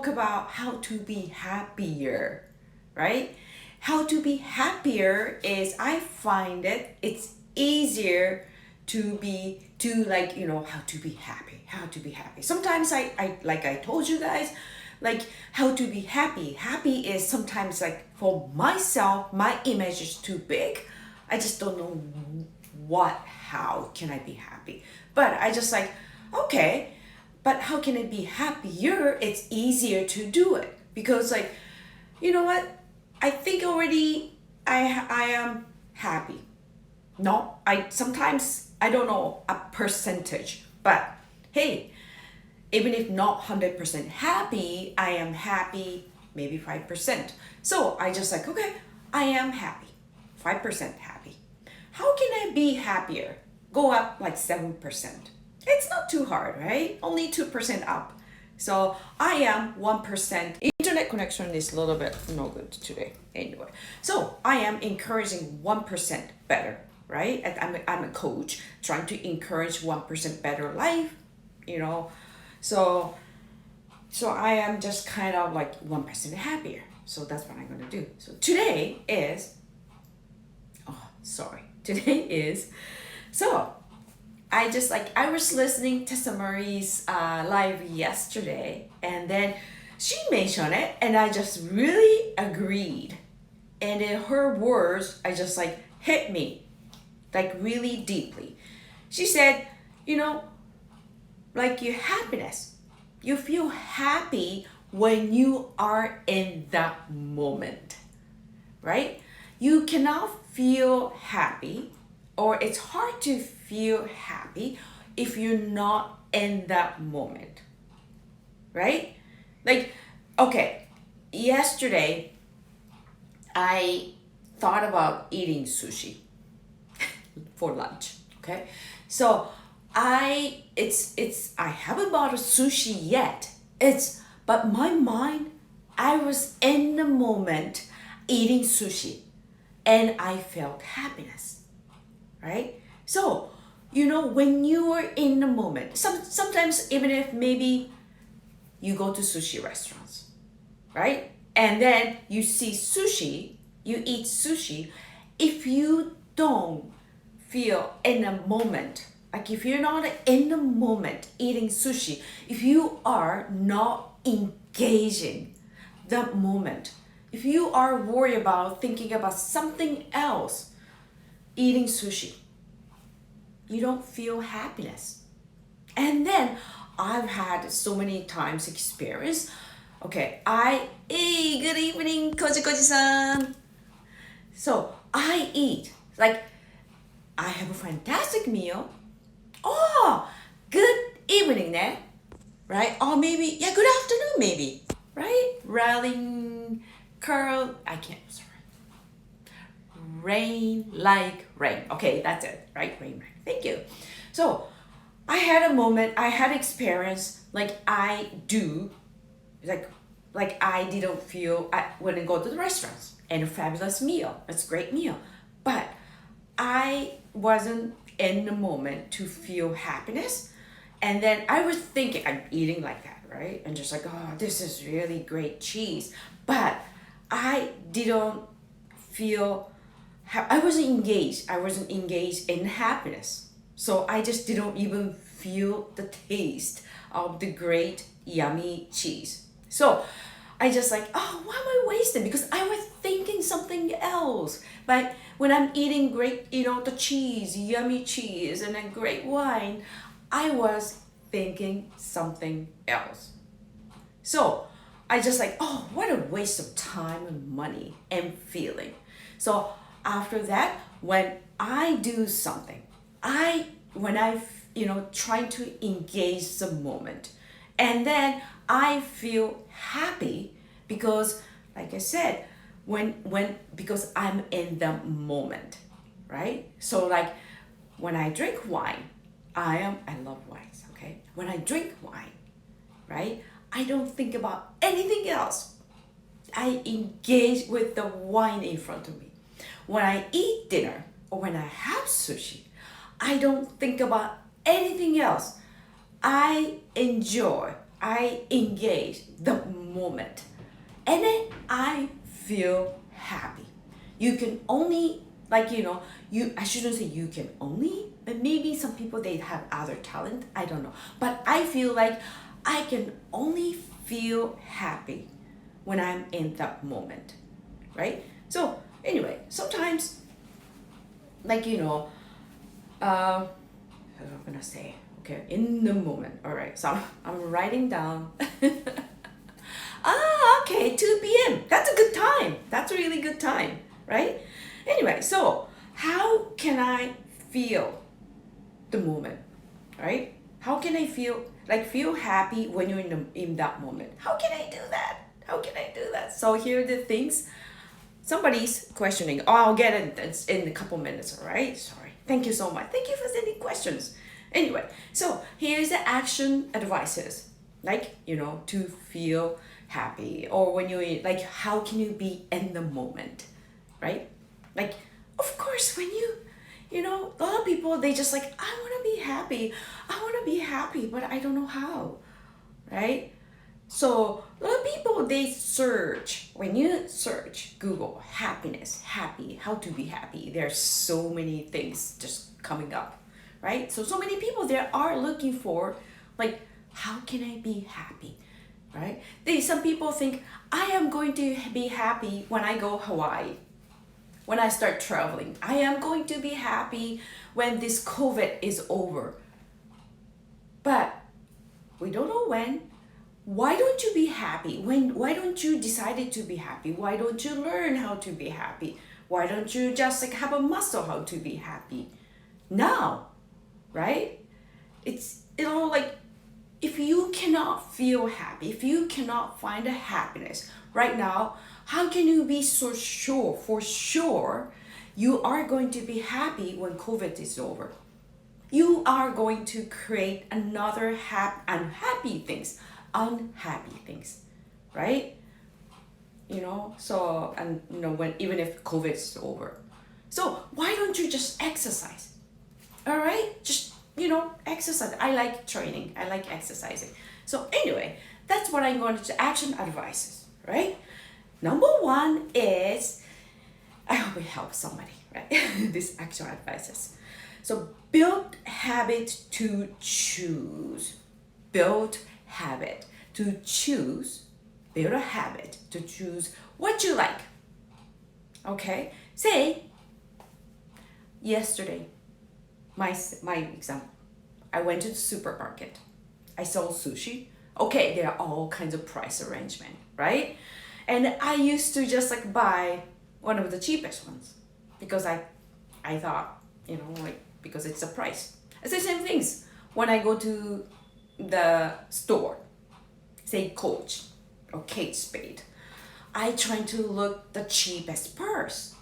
talk about how to be happier, right? How to be happier is I find it's easier to like, how to be happy, how to be happy. Sometimes I like I told you guys, like how to be happy. Happy is sometimes like for myself, my image is too big. I just don't know how can I be happy? But I just like, okay, but how can it be happier? It's easier to do it because like, you know what? I think already I am happy. No, I sometimes I don't know a percentage, but hey, even if not 100% happy, I am happy maybe 5%. So I just like, okay, I am happy, 5% happy. How can I be happier? Go up like 7%. It's not too hard, right? Only 2% up. So I am 1%. Internet connection is a little bit no good today. Anyway, so I am encouraging 1% better, right? And I'm a coach trying to encourage 1% better life, you know. So I am just kind of like 1% happier. So that's what I'm gonna do. So today is, oh, sorry. Today is, so I just like I was listening to Samari's live yesterday, and then she mentioned it, and I just really agreed. And in her words, I just like hit me, like really deeply. She said, you know, like your happiness, you feel happy when you are in that moment, right? You cannot feel happy, or it's hard to feel happy if you're not in that moment, right? Like, okay, yesterday I thought about eating sushi for lunch, okay? So I haven't bought a sushi yet. But my mind, I was in the moment eating sushi and I felt happiness, right? So, when you are in the moment, sometimes even if maybe you go to sushi restaurants, right? And then you see sushi, you eat sushi. If you don't feel in the moment, like if you're not in the moment eating sushi, if you are not engaging the moment, if you are worried about thinking about something else, eating sushi, you don't feel happiness. And then I've had so many times experience. Okay, hey, good evening, Koji Koji-san. So I eat, like, I have a fantastic meal. Oh, good evening, there, right? Or maybe, yeah, good afternoon, maybe, right? Rallying, curl, I can't, sorry. Rain like rain. Okay, that's it, right? Rain. Thank you. So I had a moment, I had experience like I do, like I didn't feel I when I go to the restaurants and a fabulous meal. It's a great meal. But I wasn't in the moment to feel happiness. And then I was thinking, I'm eating like that, right? And just like, oh, this is really great cheese. But I didn't feel, I wasn't engaged. I wasn't engaged in happiness. So I just didn't even feel the taste of the great yummy cheese. So I just like, oh, why am I wasting? Because I was thinking something else. But when I'm eating great, the cheese, yummy cheese, and then great wine, I was thinking something else. So I just like, oh, what a waste of time and money and feeling. So after that, when I do something, when I try to engage the moment, and then I feel happy because, like I said, because I'm in the moment, right? So like when I drink wine, I love wines, okay? When I drink wine, right? I don't think about anything else. I engage with the wine in front of me. When I eat dinner or when I have sushi, I don't think about anything else. I engage the moment. And then I feel happy. You can only, like, I shouldn't say you can only, but maybe some people they have other talent. I don't know. But I feel like I can only feel happy when I'm in that moment, right? So anyway, sometimes, like, what I'm gonna say, okay, in the moment. All right, so I'm writing down. Okay, 2 p.m. That's a good time. That's a really good time, right? Anyway, so how can I feel the moment, right? How can I feel happy when you're in that moment? How can I do that? How can I do that? So here are the things. Somebody's questioning. Oh, I'll get it in a couple minutes, all right? Sorry. Thank you so much. Thank you for sending questions. Anyway, so here's the action advices. Like, to feel happy, or when you like, how can you be in the moment, right? Like, of course, when a lot of people, they just like, I want to be happy. I want to be happy, but I don't know how, right? So a lot of people, they search. When you search Google happiness, happy, how to be happy, there's so many things just coming up, right? So many people there are looking for, like, how can I be happy, right? Some people think I am going to be happy when I go Hawaii, when I start traveling. I am going to be happy when this COVID is over. But we don't know when. Why don't you be happy? Why don't you decide to be happy? Why don't you learn how to be happy? Why don't you just like have a muscle how to be happy now, right? It's like, if you cannot feel happy, if you cannot find a happiness right now, how can you be so sure for sure you are going to be happy when COVID is over? You are going to create another unhappy things, right? So, and when, even if COVID is over, so why don't you just exercise? All right, just exercise. I like training, I like exercising. So anyway, that's what I'm going to action advices, right? Number one is, I hope it helps somebody, right? This action advices. So build habit to choose. Build habit to choose. Build a habit to choose what you like. Okay? Say, yesterday, my example, I went to the supermarket. I saw sushi. Okay, there are all kinds of price arrangement, right? And I used to just like buy one of the cheapest ones because I thought, like, because it's a price. It's the same things when I go to the store, say Coach or Kate Spade. I try to look the cheapest purse,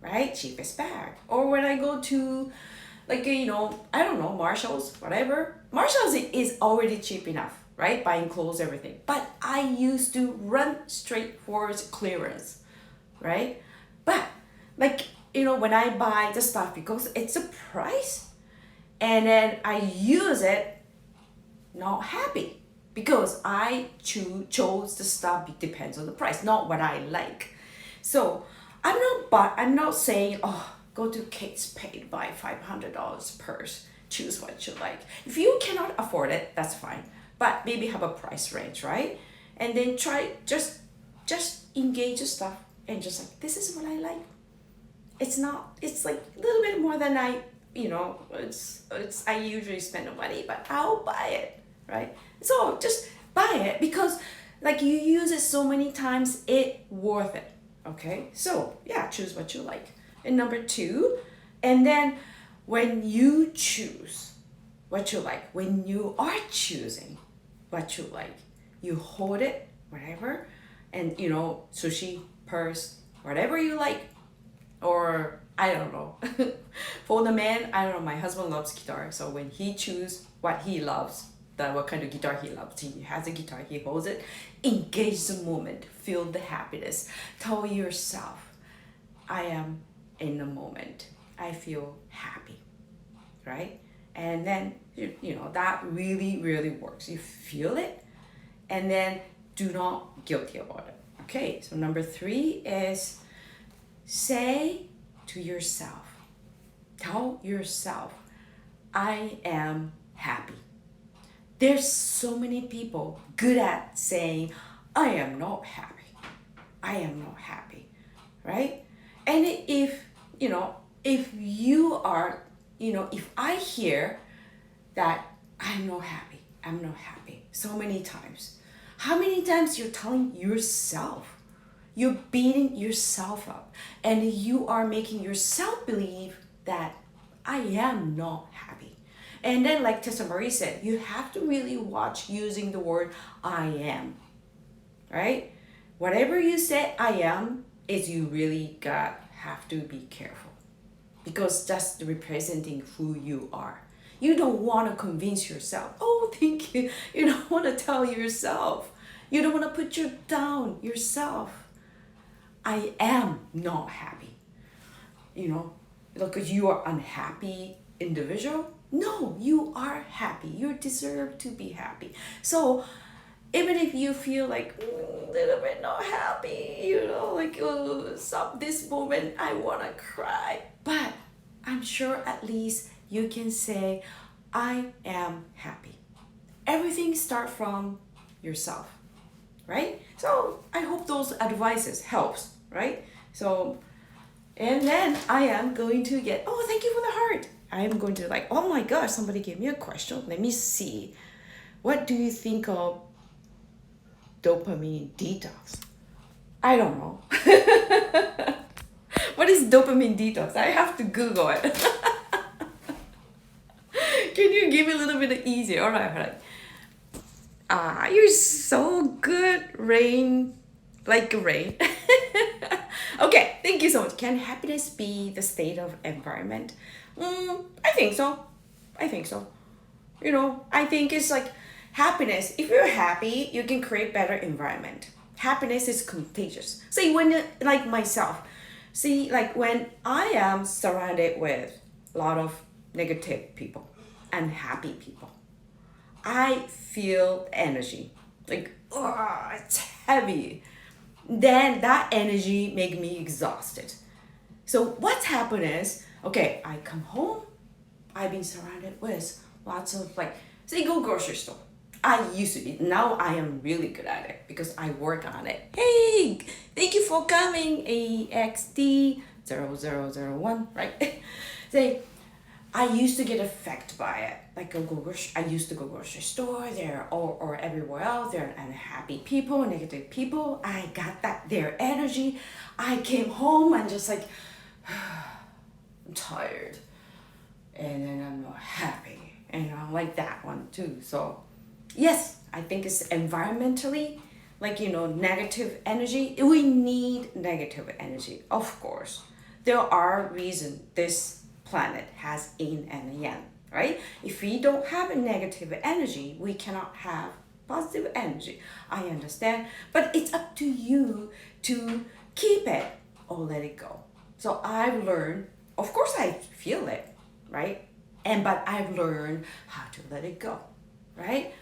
right? Cheapest bag. Or when I go to, like, I don't know, Marshalls, whatever. Marshalls is already cheap enough, right? Buying clothes, everything. But I used to run straight for clearance, right? But, like, when I buy the stuff because it's a price, and then I use it, not happy because I chose the stuff, it depends on the price, not what I like. So I'm not saying, oh, go to Kate Spade, buy $500 purse, choose what you like. If you cannot afford it, that's fine, but maybe have a price range, right? And then try just engage the stuff and just like, this is what I like. It's like a little bit more than I usually spend the money, but I'll buy it, right? So just buy it because like you use it so many times, it worth it. Okay, so yeah, choose what you like. And number two, and then when you choose what you like, when you are choosing what you like, you hold it, whatever, and sushi, purse, whatever you like. Or I don't know. For the man, I don't know, my husband loves guitar, so when he choose what he loves, what kind of guitar he loves, he has a guitar, he holds it, engage the moment, feel the happiness, tell yourself, I am in the moment, I feel happy, right? And then that really, really works. You feel it, and then do not guilty about it. Okay, so number 3 is say to yourself, tell yourself, I am happy. There's so many people good at saying, I am not happy. I am not happy, right? And if, if you are, if I hear that I'm not happy so many times, how many times you're telling yourself, you're beating yourself up, and you are making yourself believe that I am not happy. And then, like Tessa Marie said, you have to really watch using the word I am, right? Whatever you say I am is you really have to be careful, because that's representing who you are. You don't want to convince yourself, oh, thank you. You don't want to tell yourself. You don't want to put you down yourself. I am not happy. Because you are unhappy individual. No, you are happy. You deserve to be happy. So even if you feel like a little bit not happy, stop this moment, I want to cry. But I'm sure at least you can say, I am happy. Everything starts from yourself, right? So I hope those advices helps, right? So, and then I am going to get, oh, thank you for the heart. I am going to oh my gosh, somebody gave me a question. Let me see. What do you think of dopamine detox? I don't know. What is dopamine detox? I have to Google it. Can you give me a little bit easier? All right. You're so good, Rain. Like rain. Okay, thank you so much. Can happiness be the state of environment? I think so. I think it's like happiness. If you're happy, you can create better environment. Happiness is contagious. See, when like myself, when I am surrounded with a lot of negative people, unhappy people, I feel energy. It's heavy. Then that energy make me exhausted. So what's happened is, okay, I come home, I've been surrounded with lots of say go grocery store. I used to be, now I am really good at it because I work on it. Hey, thank you for coming, AXD0001, right? Say, I used to get affected by it. I used to go grocery store there or everywhere else. There are unhappy people, negative people. I got their energy. I came home and just I'm tired. And then I'm not happy. And I like that one too. So yes, I think it's environmentally, negative energy. We need negative energy, of course. There are reasons this planet has yin and yang, right? If we don't have a negative energy, we cannot have positive energy. I understand, but it's up to you to keep it or let it go. So I've learned, of course I feel it, right? But I've learned how to let it go, right?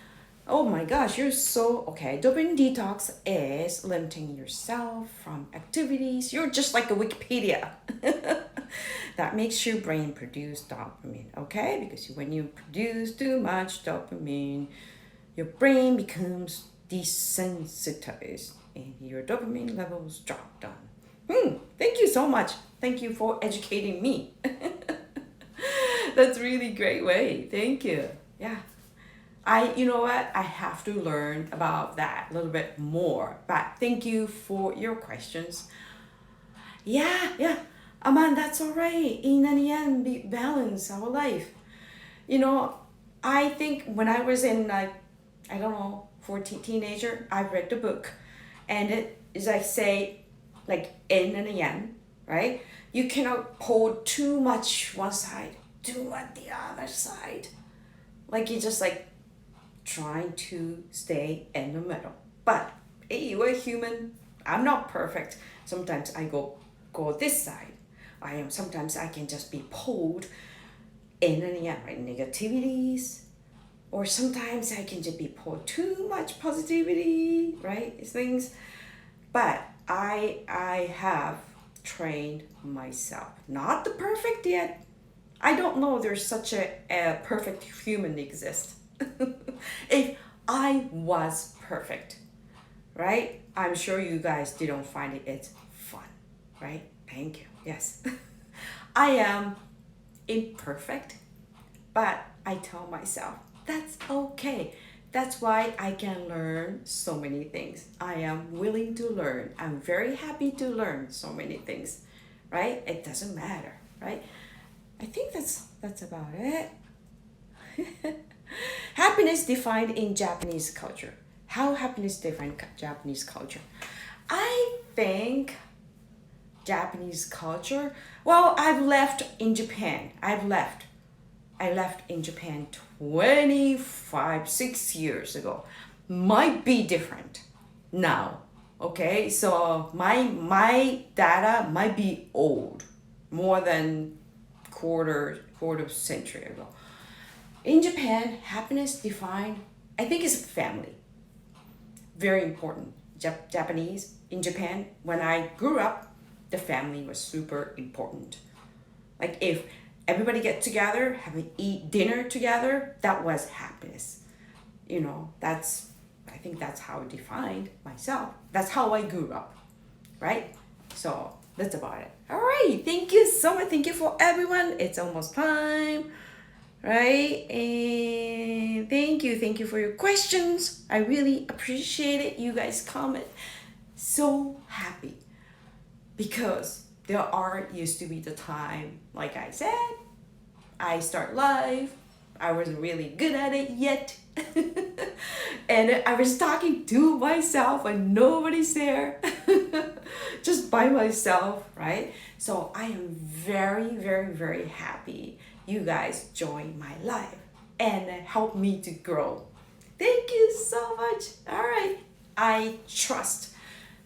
Oh my gosh, you're so okay. Dopamine detox is limiting yourself from activities. You're just like a Wikipedia. That makes your brain produce dopamine, okay? Because when you produce too much dopamine, your brain becomes desensitized and your dopamine levels drop down. Thank you so much. Thank you for educating me. That's really great way. Thank you. Yeah. You know what? I have to learn about that a little bit more. But thank you for your questions. Yeah. Aman, that's all right. In the end, we balance our life. I think when I was in for teenager, I read the book, and it is say, yin and yang, right? You cannot hold too much one side, too much the other side. You just trying to stay in the middle. But hey, we're human. I'm not perfect. Sometimes I go this side. Sometimes I can just be pulled in and out, right? Negativities, or sometimes I can just be pour too much positivity, right? Things, but I have trained myself. Not the perfect yet. I don't know there's such a perfect human exist. If I was perfect, right? I'm sure you guys didn't find it's fun, right? Thank you. Yes. I am imperfect, but I tell myself that's okay. That's why I can learn so many things. I am willing to learn. I'm very happy to learn so many things, right? It doesn't matter, right? I think that's about it. Happiness defined in Japanese culture. How happiness defined Japanese culture? I think Japanese culture. Well, I've left in Japan. I left in Japan 25, 6 years ago. Might be different now. Okay, so my data might be old, more than quarter century ago. In Japan, happiness defined, I think, is family. Very important. Japanese in Japan, when I grew up, the family was super important. Like if everybody get together, have a eat dinner together, that was happiness. That's I think that's how I defined myself. That's how I grew up, right? So that's about it. All right, thank you so much. Thank you for everyone. It's almost time, right? And thank you for your questions. I really appreciate it. You guys comment. So happy because there are used to be the time, like I said, I start live. I wasn't really good at it yet. And I was talking to myself and nobody's there. Just by myself, right? So I am very, very, very happy you guys joined my live and help me to grow. Thank you so much. All right. I trust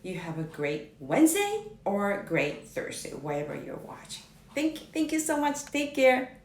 you have a great Wednesday or a great Thursday, wherever you're watching. Thank you so much. Take care.